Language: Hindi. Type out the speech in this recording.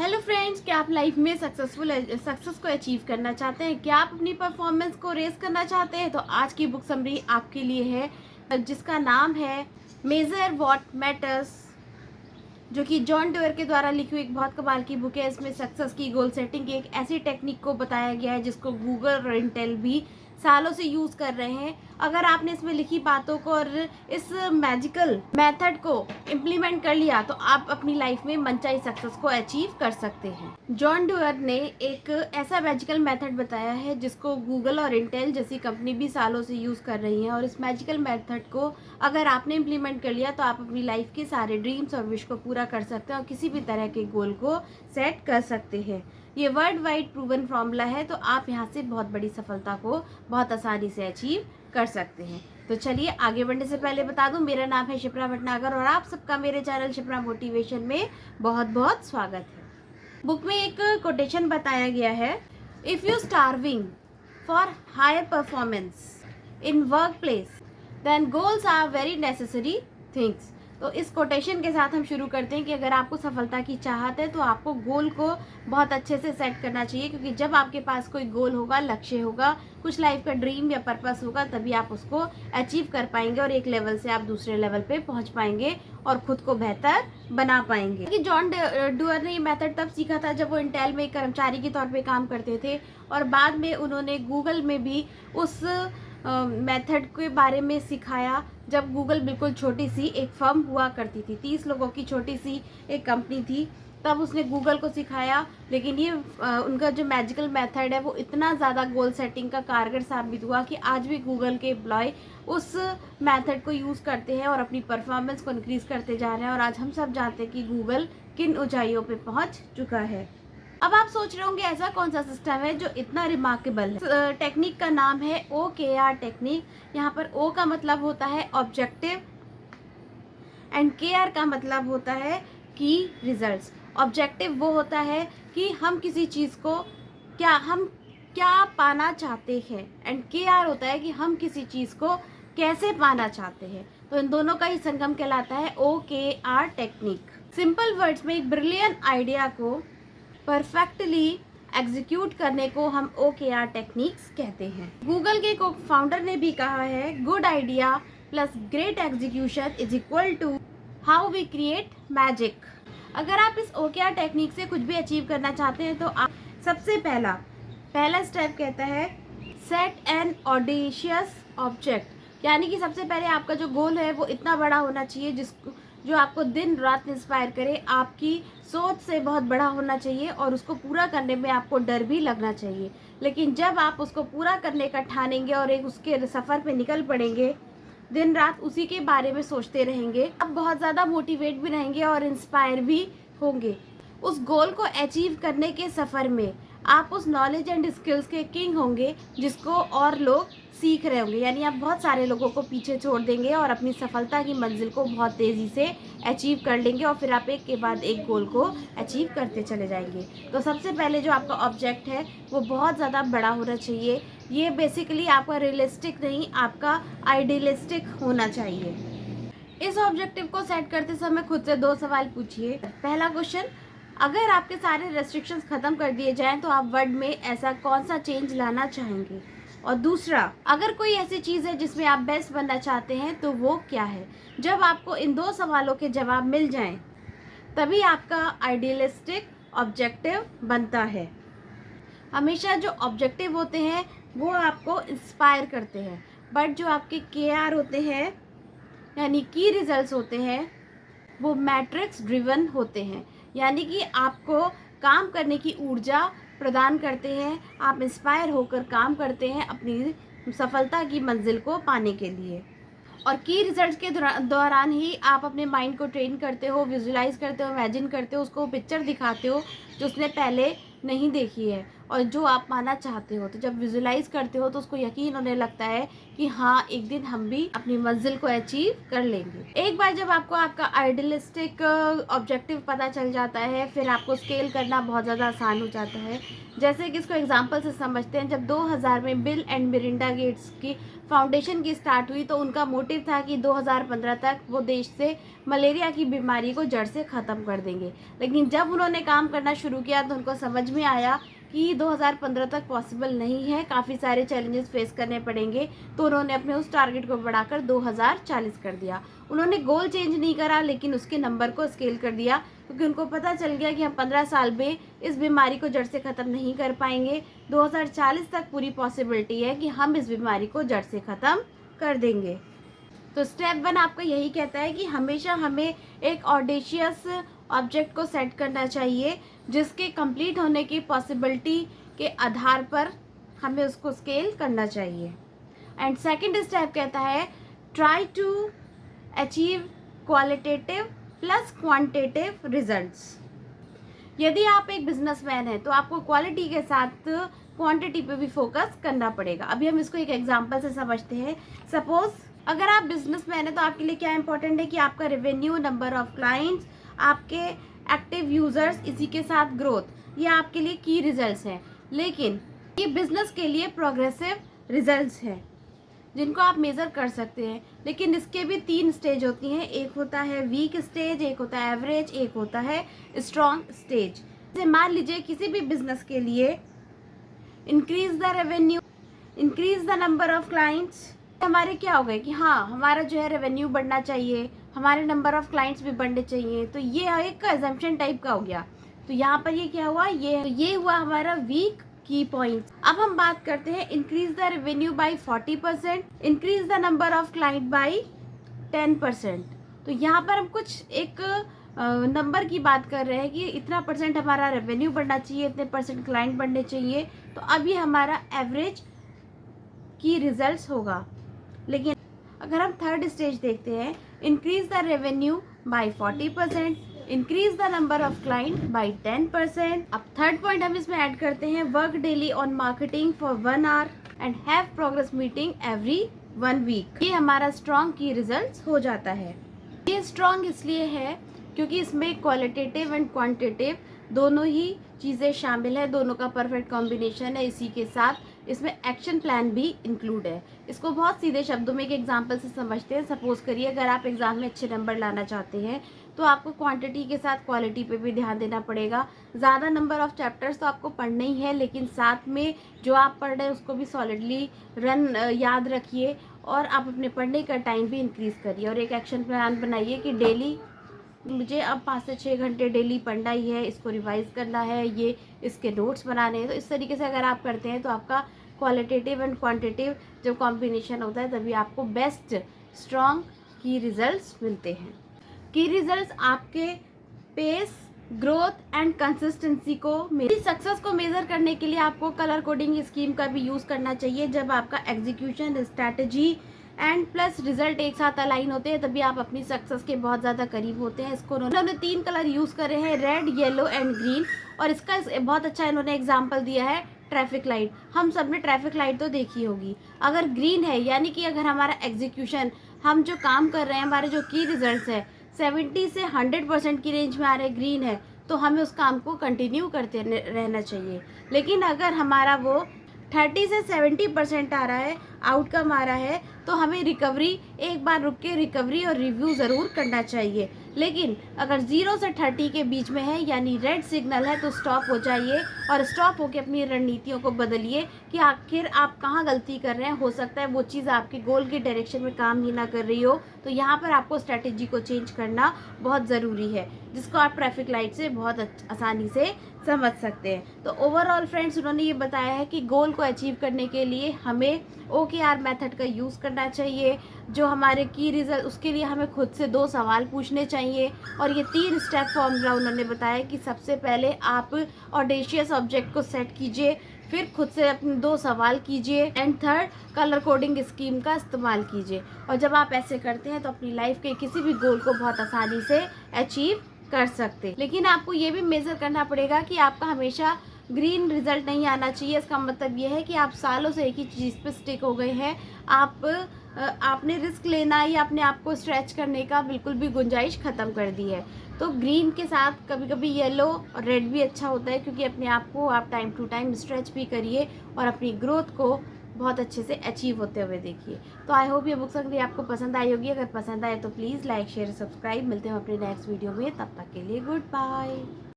हेलो फ्रेंड्स, क्या आप लाइफ में सक्सेस को अचीव करना चाहते हैं? क्या आप अपनी परफॉर्मेंस को रेस करना चाहते हैं? तो आज की बुक समरी आपके लिए है जिसका नाम है मेजर व्हाट मैटर्स, जो कि जॉन डीयर के द्वारा लिखी हुई एक बहुत कमाल की बुक है। इसमें सक्सेस की गोल सेटिंग की एक ऐसी टेक्निक को बताया गया है जिसको गूगल और इंटेल भी सालों से यूज कर रहे हैं। अगर आपने इसमें लिखी बातों को और इस मैजिकल मेथड को इम्प्लीमेंट कर लिया तो आप अपनी लाइफ में मनचाही सक्सेस को अचीव कर सकते हैं। जॉन डीयर ने एक ऐसा मैजिकल मेथड बताया है जिसको गूगल और इंटेल जैसी कंपनी भी सालों से यूज कर रही है, और इस मैजिकल मेथड को अगर आपने इम्प्लीमेंट कर लिया तो आप अपनी लाइफ के सारे ड्रीम्स और विश को पूरा कर सकते हैं और किसी भी तरह के गोल को सेट कर सकते हैं। ये वर्ल्ड वाइड प्रूवन फॉर्मूला है, तो आप यहाँ से बहुत बड़ी सफलता को बहुत आसानी से अचीव कर सकते हैं। तो चलिए आगे बढ़ने से पहले बता दूं, मेरा नाम है शिप्रा भटनागर और आप सबका मेरे चैनल शिप्रा मोटिवेशन में बहुत बहुत स्वागत है। बुक में एक कोटेशन बताया गया है, if you starving for higher performance in work place then goals are very necessary things. तो इस कोटेशन के साथ हम शुरू करते हैं कि अगर आपको सफलता की चाहत है तो आपको गोल को बहुत अच्छे से सेट करना चाहिए, क्योंकि जब आपके पास कोई गोल होगा, लक्ष्य होगा, कुछ लाइफ का ड्रीम या पर्पस होगा, तभी आप उसको अचीव कर पाएंगे और एक लेवल से आप दूसरे लेवल पे पहुंच पाएंगे और खुद को बेहतर बना पाएंगे। कि जॉन डीयर ने ये मेथड तब सीखा था जब वो इंटेल में एक कर्मचारी के तौर पे काम करते थे, और बाद में उन्होंने गूगल में भी उस मेथड के बारे में सिखाया जब गूगल बिल्कुल छोटी सी एक फर्म हुआ करती थी, 30 लोगों की छोटी सी एक कंपनी थी, तब उसने गूगल को सिखाया। लेकिन ये उनका जो मैजिकल मेथड है वो इतना ज़्यादा गोल सेटिंग का कारगर साबित हुआ कि आज भी गूगल के एम्प्लॉय उस मेथड को यूज़ करते हैं और अपनी परफॉर्मेंस को इंक्रीज करते जा रहे हैं, और आज हम सब जानते हैं कि गूगल किन ऊंचाइयों पे पहुंच चुका है। अब आप सोच रहे होंगे ऐसा कौन सा सिस्टम है जो इतना रिमार्केबल है। टेक्निक का नाम है OKR टेक्निक। यहाँ पर O का मतलब होता है ऑब्जेक्टिव एंड KR का मतलब होता है की रिजल्ट्स। ऑब्जेक्टिव वो होता है कि हम किसी चीज़ को क्या पाना चाहते हैं, एंड KR होता है कि हम किसी चीज़ को कैसे पाना चाहते हैं। तो इन दोनों का ही संगम कहलाता है OKR टेक्निक। सिंपल वर्ड्स में एक ब्रिलियंट आइडिया को परफेक्टली एग्जीक्यूट करने को हम OKR टेक्निक्स कहते हैं। गूगल के को फाउंडर ने भी कहा है, good idea plus great execution is equal to how we create magic. अगर आप इस OKR टेक्निक से कुछ भी अचीव करना चाहते हैं तो आप सबसे पहला स्टेप कहता है सेट एन ऑडिशियस ऑब्जेक्ट, यानी कि सबसे पहले आपका जो गोल है वो इतना बड़ा होना चाहिए जो आपको दिन रात इंस्पायर करे, आपकी सोच से बहुत बड़ा होना चाहिए और उसको पूरा करने में आपको डर भी लगना चाहिए। लेकिन जब आप उसको पूरा करने का ठानेंगे और एक उसके सफ़र पे निकल पड़ेंगे, दिन रात उसी के बारे में सोचते रहेंगे, आप बहुत ज़्यादा मोटिवेट भी रहेंगे और इंस्पायर भी होंगे। उस गोल को अचीव करने के सफ़र में आप उस नॉलेज एंड स्किल्स के किंग होंगे जिसको और लोग सीख रहे होंगे, यानी आप बहुत सारे लोगों को पीछे छोड़ देंगे और अपनी सफलता की मंजिल को बहुत तेज़ी से अचीव कर लेंगे, और फिर आप एक के बाद एक गोल को अचीव करते चले जाएंगे। तो सबसे पहले जो आपका ऑब्जेक्ट है वो बहुत ज़्यादा बड़ा होना चाहिए। ये बेसिकली आपका रियलिस्टिक नहीं, आपका आइडियलिस्टिक होना चाहिए। इस ऑब्जेक्टिव को सेट करते समय खुद से 2 सवाल पूछिए। पहला क्वेश्चन, अगर आपके सारे रेस्ट्रिक्शंस ख़त्म कर दिए जाएं तो आप वर्ल्ड में ऐसा कौन सा चेंज लाना चाहेंगे? और दूसरा, अगर कोई ऐसी चीज़ है जिसमें आप बेस्ट बनना चाहते हैं तो वो क्या है? जब आपको इन 2 सवालों के जवाब मिल जाएं तभी आपका आइडियलिस्टिक ऑब्जेक्टिव बनता है। हमेशा जो ऑब्जेक्टिव होते हैं वो आपको इंस्पायर करते हैं, बट जो आपके KR होते हैं यानी की रिजल्ट्स होते हैं वो मैट्रिक्स ड्रिवन होते हैं, यानी कि आपको काम करने की ऊर्जा प्रदान करते हैं, आप इंस्पायर होकर काम करते हैं अपनी सफलता की मंजिल को पाने के लिए। और की रिजल्ट्स के दौरान ही आप अपने माइंड को ट्रेन करते हो, विजुलाइज करते हो, इमेजिन करते हो, उसको पिक्चर दिखाते हो जो उसने पहले नहीं देखी है, और जो आप पाना चाहते हो। तो जब विजुलाइज करते हो तो उसको यकीन होने लगता है कि हाँ, एक दिन हम भी अपनी मंजिल को अचीव कर लेंगे। एक बार जब आपको आपका आइडियलिस्टिक ऑब्जेक्टिव पता चल जाता है, फिर आपको स्केल करना बहुत ज़्यादा आसान हो जाता है। जैसे कि इसको एग्जांपल से समझते हैं, जब 2000 में बिल एंड मिलिंडा गेट्स की फाउंडेशन की स्टार्ट हुई तो उनका मोटिव था कि 2015 तक वो देश से मलेरिया की बीमारी को जड़ से ख़त्म कर देंगे। लेकिन जब उन्होंने काम करना शुरू किया तो उनको समझ में आया कि 2015 तक पॉसिबल नहीं है, काफ़ी सारे चैलेंजेस फेस करने पड़ेंगे। तो उन्होंने अपने उस टारगेट को बढ़ाकर 2040 कर दिया। उन्होंने गोल चेंज नहीं करा, लेकिन उसके नंबर को स्केल कर दिया, क्योंकि उनको पता चल गया कि हम 15 साल में इस बीमारी को जड़ से ख़त्म नहीं कर पाएंगे। 2040 तक पूरी पॉसिबिलिटी है कि हम इस बीमारी को जड़ से ख़त्म कर देंगे। तो स्टेप 1 आपका यही कहता है कि हमेशा हमें एक ऑडेशियस ऑब्जेक्ट को सेट करना चाहिए, जिसके कंप्लीट होने की पॉसिबिलिटी के आधार पर हमें उसको स्केल करना चाहिए। एंड सेकंड स्टेप कहता है try to achieve qualitative plus quantitative results. यदि आप एक बिजनेसमैन हैं तो आपको क्वालिटी के साथ क्वांटिटी पे भी फोकस करना पड़ेगा। अभी हम इसको एक एग्जांपल से समझते हैं। सपोज अगर आप बिजनेसमैन हैं तो आपके लिए क्या इंपॉर्टेंट है कि आपका रेवेन्यू, नंबर ऑफ क्लाइंट्स, आपके एक्टिव यूजर्स, इसी के साथ ग्रोथ, ये आपके लिए की रिजल्ट्स हैं। लेकिन ये बिजनेस के लिए प्रोग्रेसिव रिजल्ट्स हैं जिनको आप मेज़र कर सकते हैं। लेकिन इसके भी 3 स्टेज होती हैं। एक होता है वीक स्टेज, एक होता है एवरेज, एक होता है स्ट्रॉन्ग स्टेज। जैसे मान लीजिए किसी भी बिजनेस के लिए increase the revenue, increase the number of clients, हमारे क्या हो गए कि हाँ, हमारा जो है रेवेन्यू बढ़ना चाहिए, हमारे नंबर ऑफ क्लाइंट्स भी बढ़ने चाहिए। तो ये एक एजम्पशन टाइप का हो गया। तो यहाँ पर ये क्या हुआ, ये हुआ हमारा वीक की पॉइंट। अब हम बात करते हैं increase the revenue by 40%, increase the number of client by 10%। तो यहाँ पर हम कुछ एक नंबर की बात कर रहे हैं कि इतना % हमारा रेवेन्यू बढ़ना चाहिए, इतने % क्लाइंट बढ़ने चाहिए। तो अब ये हमारा एवरेज की रिजल्ट्स होगा। लेकिन अगर हम थर्ड स्टेज देखते हैं, increase the revenue by 40%, increase the number of client by 10%। अब थर्ड पॉइंट हम इसमें ऐड करते हैं, work daily on marketing for 1 hour and have progress meeting every 1 week. ये हमारा स्ट्रॉन्ग की रिजल्ट्स हो जाता है। ये स्ट्रॉन्ग इसलिए है क्योंकि इसमें क्वालिटेटिव एंड क्वांटिटेटिव दोनों ही चीज़ें शामिल है, दोनों का परफेक्ट कॉम्बिनेशन है। इसी के साथ इसमें एक्शन प्लान भी इंक्लूड है। इसको बहुत सीधे शब्दों में एक एग्जांपल से समझते हैं। सपोज करिए अगर आप एग्जाम में अच्छे नंबर लाना चाहते हैं तो आपको क्वांटिटी के साथ क्वालिटी पे भी ध्यान देना पड़ेगा। ज़्यादा नंबर ऑफ चैप्टर्स तो आपको पढ़ने ही है, लेकिन साथ में जो आप पढ़ रहे हैं उसको भी सॉलिडली याद रखिए और आप अपने पढ़ने का टाइम भी इंक्रीज़ करिए। और एक एक्शन प्लान बनाइए कि डेली मुझे अब 5 से 6 घंटे डेली पढ़ना ही है, इसको रिवाइज़ करना है, ये इसके नोट्स बनाने हैं। तो इस तरीके से अगर आप करते हैं तो आपका क्वालिटेटिव एंड क्वांटिटेटिव जब कॉम्बिनेशन होता है तभी आपको बेस्ट स्ट्रॉन्ग की रिजल्ट्स मिलते हैं। की रिजल्ट्स आपके पेस, ग्रोथ एंड कंसिस्टेंसी को, मेरी सक्सेस को मेज़र करने के लिए आपको कलर कोडिंग स्कीम का भी यूज़ करना चाहिए। जब आपका execution, strategy and plus result एक साथ अलाइन होते हैं तभी आप अपनी सक्सेस के बहुत ज़्यादा करीब होते हैं। इसको उन्होंने 3 कलर यूज़ करे हैं, रेड, येलो एंड ग्रीन। और इसका बहुत अच्छा इन्होंने एग्जाम्पल दिया है ट्रैफिक लाइट। हम सब ने ट्रैफिक लाइट तो देखी होगी। अगर ग्रीन है यानी कि अगर हमारा एग्जीक्यूशन, हम जो काम कर रहे हैं, हमारे जो की रिजल्ट्स है 70 से 100% की रेंज में आ रहे, ग्रीन है, तो हमें उस काम को कंटिन्यू करते रहना चाहिए। लेकिन अगर हमारा वो 30 से 70% आ रहा है, आउटकम आ रहा है, तो हमें रिकवरी, एक बार रुक के रिकवरी और रिव्यू ज़रूर करना चाहिए। लेकिन अगर 0 से 30 के बीच में है यानी रेड सिग्नल है तो स्टॉप हो जाइए और स्टॉप होकर अपनी रणनीतियों को बदलिए कि आखिर आप कहाँ गलती कर रहे हैं। हो सकता है वो चीज़ आपके गोल के डायरेक्शन में काम ही ना कर रही हो, तो यहाँ पर आपको स्ट्रैटेजी को चेंज करना बहुत ज़रूरी है, जिसको आप ट्रैफिक लाइट से बहुत आसानी से समझ सकते हैं। तो ओवरऑल फ्रेंड्स, उन्होंने ये बताया है कि गोल को अचीव करने के लिए हमें OKR मेथड का यूज़ करना चाहिए। जो हमारे की रिजल्ट, उसके लिए हमें खुद से 2 सवाल पूछने चाहिए। और ये 3 स्टेप फॉर्मूला उन्होंने बताया कि सबसे पहले आप ऑडेशियस ऑब्जेक्ट को सेट कीजिए, फिर खुद से अपने 2 सवाल कीजिए and third colour coding scheme का इस्तेमाल कीजिए। और जब आप ऐसे करते हैं तो अपनी लाइफ के किसी भी गोल को बहुत आसानी से अचीव कर सकते। लेकिन आपको ये भी मेज़र करना पड़ेगा कि आपका हमेशा ग्रीन रिजल्ट नहीं आना चाहिए। इसका मतलब ये है कि आप सालों से एक ही चीज़ पे स्टिक हो गए हैं। आपने रिस्क लेना या अपने आप को स्ट्रेच करने का बिल्कुल भी गुंजाइश ख़त्म कर दी है। तो ग्रीन के साथ कभी कभी येलो और रेड भी अच्छा होता है, क्योंकि अपने आप को आप टाइम टू टाइम स्ट्रेच भी करिए और अपनी ग्रोथ को बहुत अच्छे से अचीव होते हुए देखिए। तो आई होप ये बुक समरी आपको पसंद आई होगी। अगर पसंद आए तो प्लीज़ लाइक शेयर सब्सक्राइब। मिलते हैं अपने नेक्स्ट वीडियो में, तब तक के लिए गुड बाय।